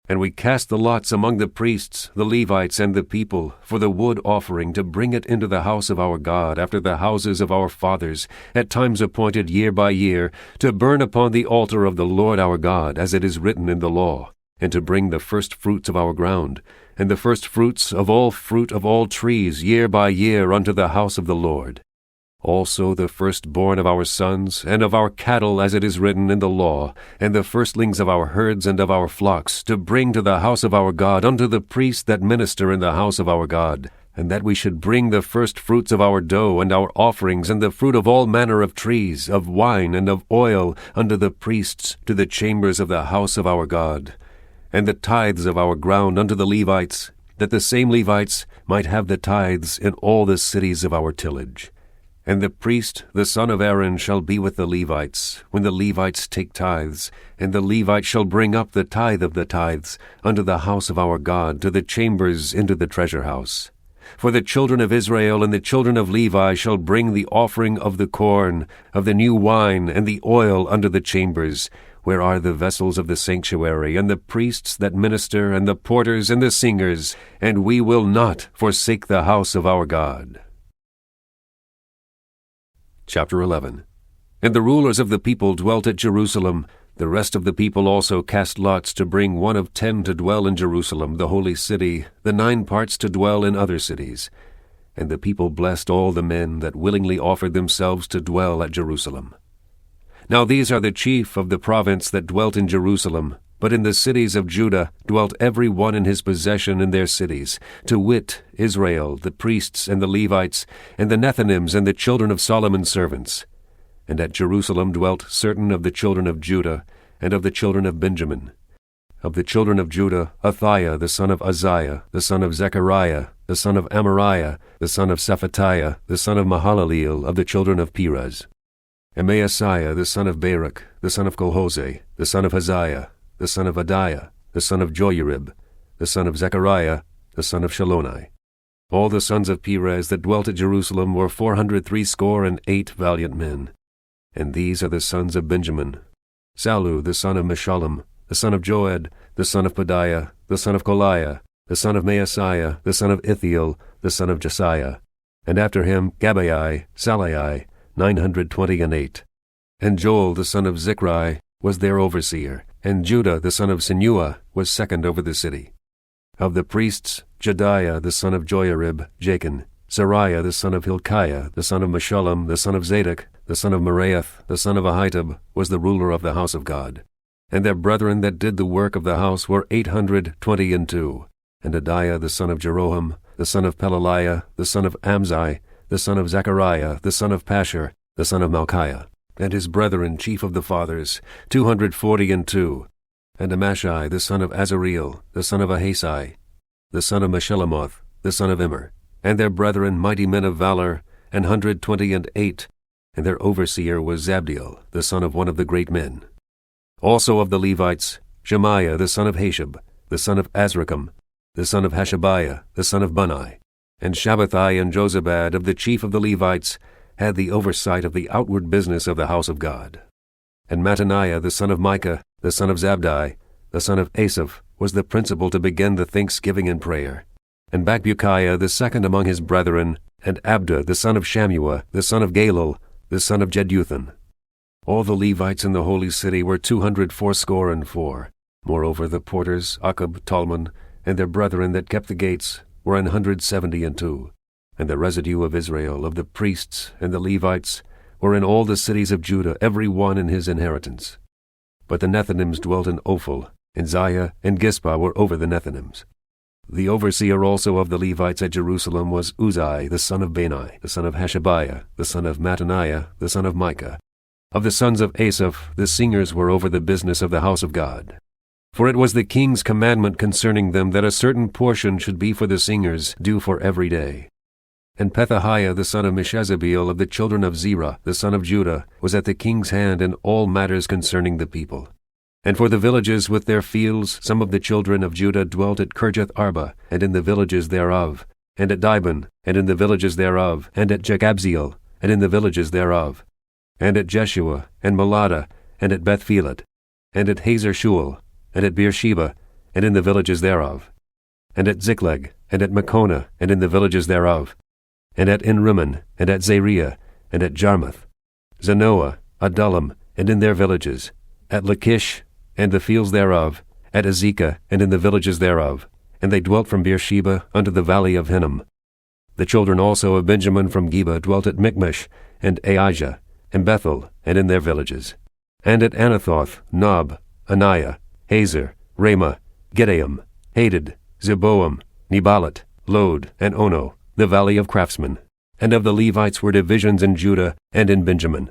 And we cast the lots among the priests, the Levites, and the people, for the wood offering, to bring it into the house of our God, after the houses of our fathers, at times appointed year by year, to burn upon the altar of the Lord our God, as it is written in the law, and to bring the first fruits of our ground, and the first fruits of all fruit of all trees year by year unto the house of the Lord. Also the firstborn of our sons, and of our cattle, as it is written in the law, and the firstlings of our herds and of our flocks, to bring to the house of our God unto the priests that minister in the house of our God, and that we should bring the first fruits of our dough and our offerings, and the fruit of all manner of trees, of wine and of oil, unto the priests to the chambers of the house of our God, and the tithes of our ground unto the Levites, that the same Levites might have the tithes in all the cities of our tillage. And the priest, the son of Aaron, shall be with the Levites, when the Levites take tithes, and the Levite shall bring up the tithe of the tithes unto the house of our God, to the chambers into the treasure house. For the children of Israel and the children of Levi shall bring the offering of the corn, of the new wine, and the oil unto the chambers, where are the vessels of the sanctuary, and the priests that minister, and the porters, and the singers, and we will not forsake the house of our God. Chapter 11. And the rulers of the people dwelt at Jerusalem. The rest of the people also cast lots to bring 1 of 10 to dwell in Jerusalem, the holy city, the 9 parts to dwell in other cities. And the people blessed all the men that willingly offered themselves to dwell at Jerusalem. Now these are the chief of the province that dwelt in Jerusalem, but in the cities of Judah dwelt every one in his possession in their cities, to wit, Israel, the priests and the Levites, and the Nethinims and the children of Solomon's servants. And at Jerusalem dwelt certain of the children of Judah, and of the children of Benjamin. Of the children of Judah, Athaiah the son of Uzziah, the son of Zechariah, the son of Amariah, the son of Shephatiah, the son of Mahalaleel, of the children of Perez. And Maaseiah the son of Baruch, the son of Colhose, the son of Haziah, the son of Adiah, the son of Joyarib, the son of Zechariah, the son of Shaloni. All the sons of Perez that dwelt at Jerusalem were 468 valiant men. And these are the sons of Benjamin: Sallu the son of Meshullam, the son of Joed, the son of Pedaiah, the son of Koliah, the son of Maaseiah, the son of Ithiel, the son of Josiah. And after him Gabbai, Salai, 928. And Joel the son of Zichri was their overseer, and Judah the son of Senua was second over the city. Of the priests, Jediah the son of Joyarib, Jachin, Sariah the son of Hilkiah, the son of Meshullam, the son of Zadok, the son of Meraioth, the son of Ahitub, was the ruler of the house of God. And their brethren that did the work of the house were 822. And Adiah the son of Jeroham, the son of Pelaliah, the son of Amzi, the son of Zechariah, the son of Pashur, the son of Malchiah, and his brethren chief of the fathers, 242. And Amashai the son of Azareel, the son of Ahasai, the son of Meshillemoth, the son of Immer, and their brethren mighty men of valor, 128. And their overseer was Zabdiel, the son of one of the great men. Also of the Levites, Shemaiah the son of Hashab, the son of Azrikam, the son of Hashabiah, the son of Bunai, and Shabbathai and Jozabad of the chief of the Levites had the oversight of the outward business of the house of God. And Mattaniah the son of Micah, the son of Zabdi, the son of Asaph, was the principal to begin the thanksgiving and prayer. and Bakbukiah the second among his brethren, and Abda the son of Shammua, the son of Galal, the son of Jeduthun. All the Levites in the holy city were 284. Moreover, the porters, Akub, Talmon, and their brethren that kept the gates, were 172. And the residue of Israel, of the priests and the Levites, were in all the cities of Judah, every one in his inheritance. But the Nethinims dwelt in Ophel, and Ziah and Gispah were over the Nethinims. The overseer also of the Levites at Jerusalem was Uzai the son of Bani, the son of Hashabiah, the son of Mattaniah, the son of Micah. Of the sons of Asaph, the singers were over the business of the house of God. For it was the king's commandment concerning them that a certain portion should be for the singers, due for every day. And Pethahiah the son of Meshezabeel of the children of Zerah, the son of Judah, was at the king's hand in all matters concerning the people. And for the villages with their fields, some of the children of Judah dwelt at Kirjath Arba, and in the villages thereof, and at Dibon, and in the villages thereof, and at Jekabzeel, and in the villages thereof, and at Jeshua, and Molada, and at Bethphelet, and at Hazer Shual, and at Beersheba, and in the villages thereof, and at Ziklag, and at Makona, and in the villages thereof, and at Enrimmon, and at Zariah, and at Jarmuth, Zanoah, Adullam, and in their villages, at Lachish, and the fields thereof, at Azekah, and in the villages thereof, and they dwelt from Beersheba unto the valley of Hinnom. The children also of Benjamin from Geba dwelt at Michmash, and Aijah, and Bethel, and in their villages, and at Anathoth, Nob, Aniah, Hazer, Ramah, Gideam, Hadid, Zeboam, Nebalat, Lod, and Ono, the valley of craftsmen. And of the Levites were divisions in Judah and in Benjamin.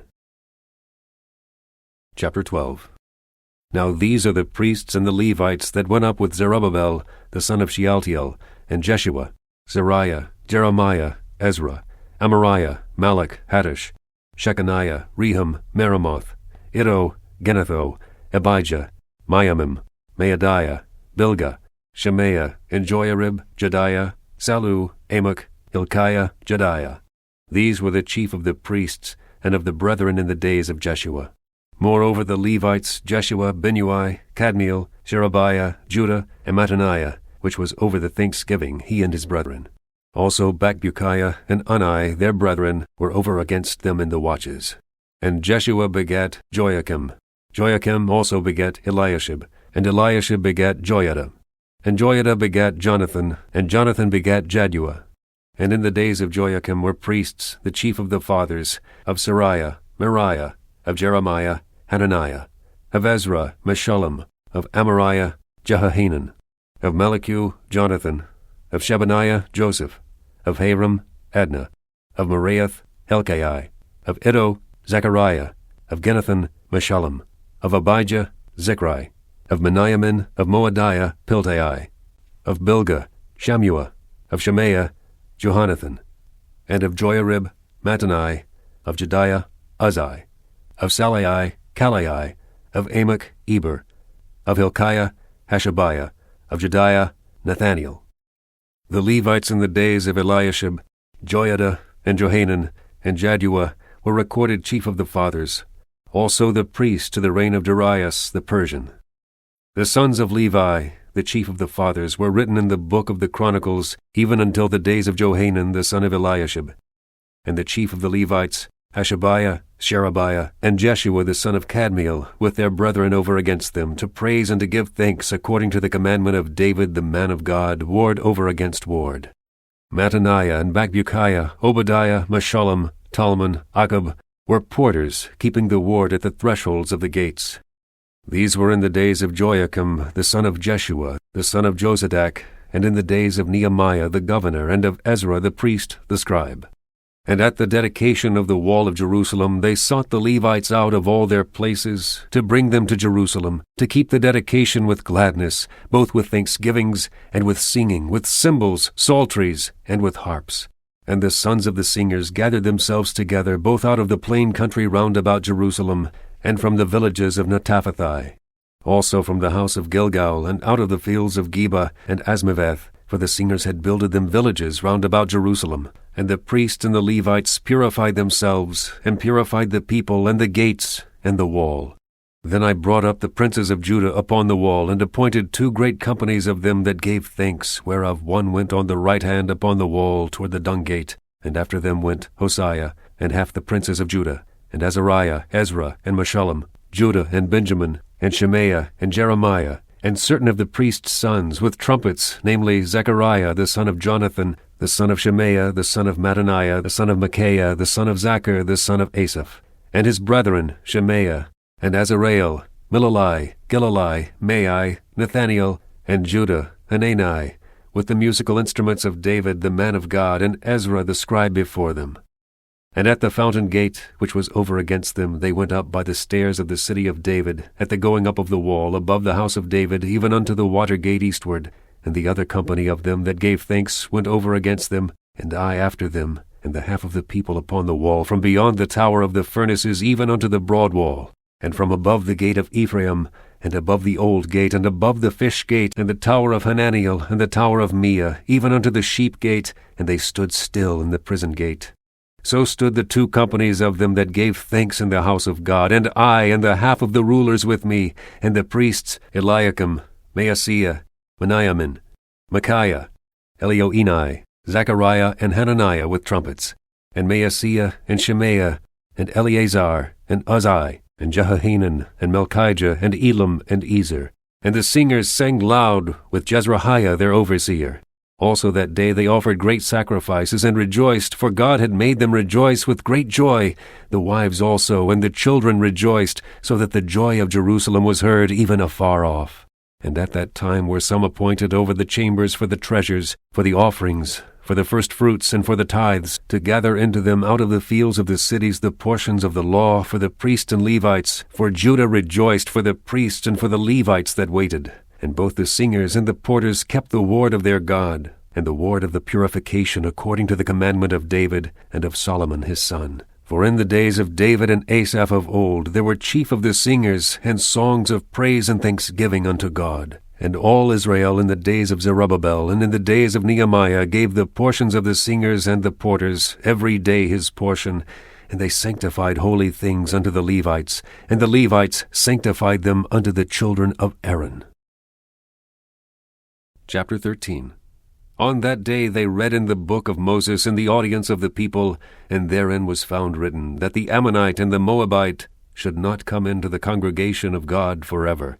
Chapter 12. Now these are the priests and the Levites that went up with Zerubbabel, the son of Shealtiel, and Jeshua, Zariah, Jeremiah, Ezra, Amariah, Malach, Hattush, Shechaniah, Rehum, Meremoth, Iddo, Genetho, Abijah, Maiamim, Maadiah, Bilgah, Shemaiah, and Joiarib, Jediah, Salu, Amok, Hilkiah, Jediah. These were the chief of the priests and of the brethren in the days of Jeshua. Moreover the Levites, Jeshua, Binnui, Kadmiel, Sherebiah, Judah, and Mattaniah, which was over the thanksgiving, he and his brethren. Also Bakbukiah and Unai, their brethren, were over against them in the watches. And Jeshua begat Joiakim. Joiakim also begat Eliashib, and Eliashib begat Joiada. And Joiada begat Jonathan, and Jonathan begat Jaddua. And in the days of Joiakim were priests, the chief of the fathers, of Sariah, Meriah, of Jeremiah, Hananiah, of Ezra, Meshullam, of Amariah, Jehohanan, of Melichu, Jonathan, of Shebaniah, Joseph, of Haram, Adna, of Meraioth, Helkai, of Iddo, Zechariah, of Ginathan, Meshullam, of Abijah, Zichri, of Meniamin, of Moadiah, Piltai, of Bilgah, Shammua, of Shemaiah, Johonathan, and of Joiarib, Mattani, of Jediah, Uzai, of Salai, Kalai, of Amok, Eber, of Hilkiah, Hashabiah, of Jediah, Nathaniel. The Levites in the days of Eliashib, Joiada, and Johanan, and Jaddua were recorded chief of the fathers, also the priests to the reign of Darius the Persian. The sons of Levi, the chief of the fathers, were written in the book of the Chronicles, even until the days of Johanan the son of Eliashib. And the chief of the Levites, Hashabiah, Sherebiah, and Jeshua the son of Kadmiel, with their brethren over against them, to praise and to give thanks according to the commandment of David the man of God, ward over against ward. Mattaniah and Bakbukiah, Obadiah, Meshullam, Talmon, Akub, were porters, keeping the ward at the thresholds of the gates. These were in the days of Joiakim, the son of Jeshua, the son of Josadak, and in the days of Nehemiah the governor, and of Ezra the priest, the scribe. And at the dedication of the wall of Jerusalem they sought the Levites out of all their places, to bring them to Jerusalem, to keep the dedication with gladness, both with thanksgivings, and with singing, with cymbals, psalteries, and with harps. And the sons of the singers gathered themselves together, both out of the plain country round about Jerusalem, and from the villages of Netophathi, also from the house of Gilgal, and out of the fields of Geba and Asmaveth, for the singers had builded them villages round about Jerusalem. And the priests and the Levites purified themselves, and purified the people, and the gates, and the wall. Then I brought up the princes of Judah upon the wall, and appointed 2 great companies of them that gave thanks, whereof one went on the right hand upon the wall toward the dung gate, and after them went Hosea, and half the princes of Judah, and Azariah, Ezra, and Meshullam, Judah and Benjamin, and Shemaiah, and Jeremiah, and certain of the priests' sons, with trumpets, namely Zechariah the son of Jonathan, the son of Shemaiah, the son of Mattaniah, the son of Micaiah, the son of Zachar, the son of Asaph, and his brethren, Shemaiah, and Azareel, Milalai, Gilalai, Maai, Nathaniel, and Judah, Hanani, with the musical instruments of David the man of God, and Ezra the scribe before them. And at the fountain gate, which was over against them, they went up by the stairs of the city of David, at the going up of the wall, above the house of David, even unto the water gate eastward. And the other company of them that gave thanks went over against them, and I after them, and the half of the people upon the wall, from beyond the tower of the furnaces even unto the broad wall, and from above the gate of Ephraim, and above the old gate, and above the fish gate, and the tower of Hananiel, and the tower of Mia, even unto the sheep gate, and they stood still in the prison gate. So stood the 2 companies of them that gave thanks in the house of God, and I, and the half of the rulers with me, and the priests Eliakim, Maaseiah, Meniamin, Micaiah, Elioenai, Zechariah, and Hananiah with trumpets, and Maaseiah, and Shemaiah, and Eleazar, and Uzzi, and Jehohanan, and Melchijah, and Elam, and Ezer. And the singers sang loud with Jezrahiah their overseer. Also that day they offered great sacrifices, and rejoiced, for God had made them rejoice with great joy. The wives also and the children rejoiced, so that the joy of Jerusalem was heard even afar off. And at that time were some appointed over the chambers for the treasures, for the offerings, for the firstfruits, and for the tithes, to gather into them out of the fields of the cities the portions of the law for the priests and Levites. For Judah rejoiced for the priests and for the Levites that waited. And both the singers and the porters kept the ward of their God, and the ward of the purification according to the commandment of David and of Solomon his son. For in the days of David and Asaph of old there were chief of the singers, and songs of praise and thanksgiving unto God. And all Israel in the days of Zerubbabel and in the days of Nehemiah gave the portions of the singers and the porters every day his portion, and they sanctified holy things unto the Levites, and the Levites sanctified them unto the children of Aaron. Chapter 13. On that day they read in the book of Moses in the audience of the people, and therein was found written, that the Ammonite and the Moabite should not come into the congregation of God forever,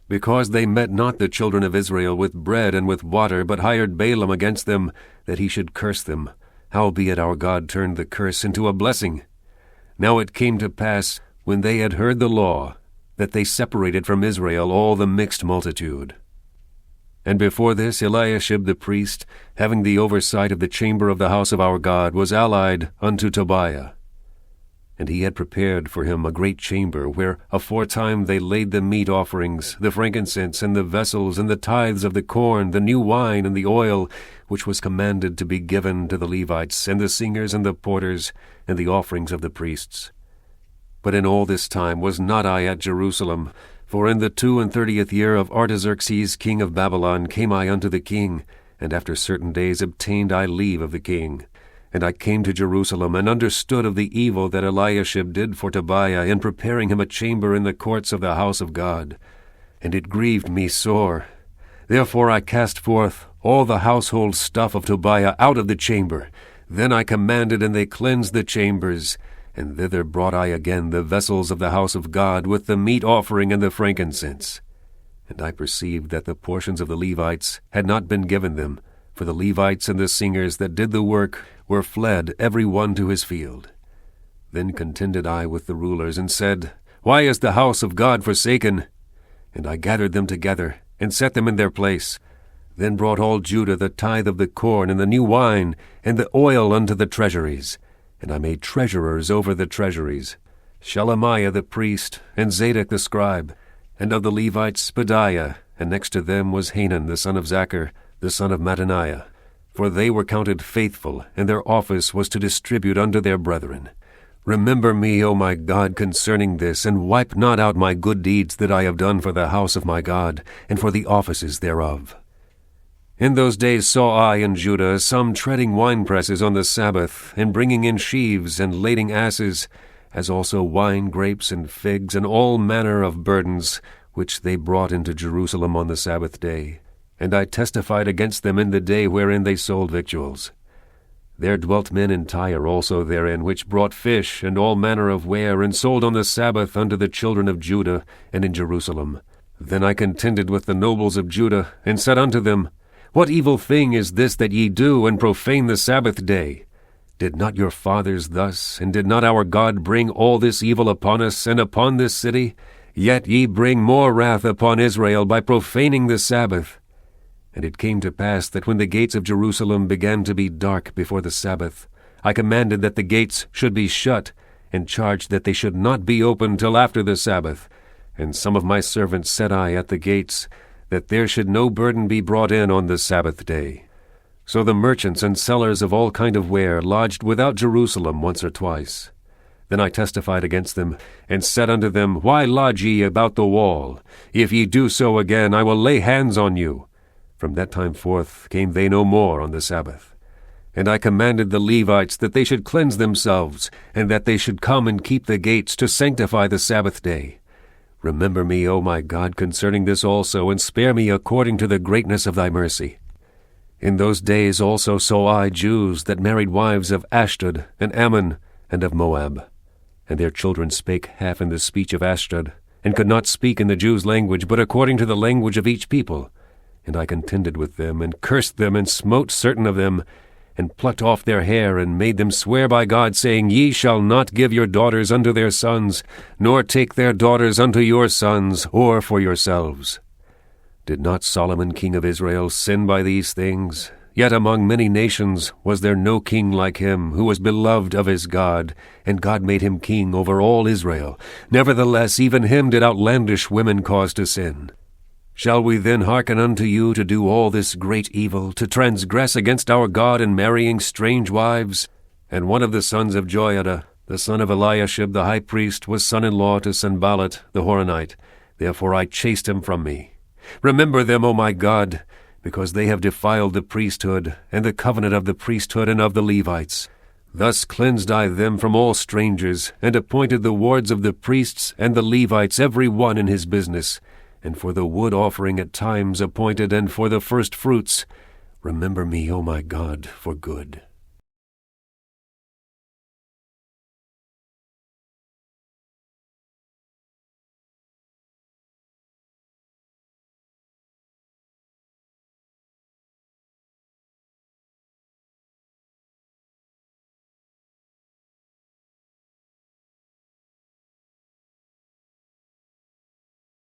because they met not the children of Israel with bread and with water, but hired Balaam against them, that he should curse them. Howbeit our God turned the curse into a blessing. Now it came to pass, when they had heard the law, that they separated from Israel all the mixed multitude. And before this Eliashib the priest, having the oversight of the chamber of the house of our God, was allied unto Tobiah. And he had prepared for him a great chamber, where aforetime they laid the meat offerings, the frankincense, and the vessels, and the tithes of the corn, the new wine, and the oil, which was commanded to be given to the Levites, and the singers, and the porters, and the offerings of the priests. But in all this time was not I at Jerusalem, for in the 32 year of Artaxerxes king of Babylon came I unto the king, and after certain days obtained I leave of the king. And I came to Jerusalem, and understood of the evil that Eliashib did for Tobiah in preparing him a chamber in the courts of the house of God. And it grieved me sore. Therefore I cast forth all the household stuff of Tobiah out of the chamber. Then I commanded, and they cleansed the chambers. And thither brought I again the vessels of the house of God, with the meat offering and the frankincense. And I perceived that the portions of the Levites had not been given them, for the Levites and the singers that did the work were fled every one to his field. Then contended I with the rulers, and said, Why is the house of God forsaken? And I gathered them together, and set them in their place. Then brought all Judah the tithe of the corn, and the new wine, and the oil unto the treasuries. And I made treasurers over the treasuries, Shelemiah the priest, and Zadok the scribe, and of the Levites Pedaiah, and next to them was Hanan the son of Zachar, the son of Mattaniah. For they were counted faithful, and their office was to distribute unto their brethren. Remember me, O my God, concerning this, and wipe not out my good deeds that I have done for the house of my God, and for the offices thereof. In those days saw I in Judah some treading winepresses on the Sabbath, and bringing in sheaves, and lading asses, as also wine, grapes, and figs, and all manner of burdens, which they brought into Jerusalem on the Sabbath day. And I testified against them in the day wherein they sold victuals. There dwelt men in Tyre also therein, which brought fish and all manner of ware, and sold on the Sabbath unto the children of Judah, and in Jerusalem. Then I contended with the nobles of Judah, and said unto them, What evil thing is this that ye do, and profane the Sabbath day? Did not your fathers thus, and did not our God bring all this evil upon us, and upon this city? Yet ye bring more wrath upon Israel by profaning the Sabbath. And it came to pass that when the gates of Jerusalem began to be dark before the Sabbath, I commanded that the gates should be shut, and charged that they should not be opened till after the Sabbath. And some of my servants set I at the gates, that there should no burden be brought in on the Sabbath day. So the merchants and sellers of all kind of ware lodged without Jerusalem once or twice. Then I testified against them, and said unto them, Why lodge ye about the wall? If ye do so again, I will lay hands on you. From that time forth came they no more on the Sabbath. And I commanded the Levites that they should cleanse themselves, and that they should come and keep the gates to sanctify the Sabbath day. Remember me, O my God, concerning this also, and spare me according to the greatness of thy mercy. In those days also saw I Jews that married wives of Ashdod, and Ammon, and of Moab. And their children spake half in the speech of Ashdod, and could not speak in the Jews' language, but according to the language of each people. And I contended with them, and cursed them, and smote certain of them, and plucked off their hair, and made them swear by God, saying, Ye shall not give your daughters unto their sons, nor take their daughters unto your sons, or for yourselves. Did not Solomon king of Israel sin by these things? Yet among many nations was there no king like him, who was beloved of his God, and God made him king over all Israel. Nevertheless, even him did outlandish women cause to sin. Shall we then hearken unto you to do all this great evil, to transgress against our God in marrying strange wives? And one of the sons of Joiada, the son of Eliashib the high priest, was son-in-law to Sanballat the Horonite. Therefore I chased him from me. Remember them, O my God, because they have defiled the priesthood, and the covenant of the priesthood and of the Levites. Thus cleansed I them from all strangers, and appointed the wards of the priests and the Levites every one in his business, and for the wood offering at times appointed, and for the first fruits. Remember me, O my God, for good.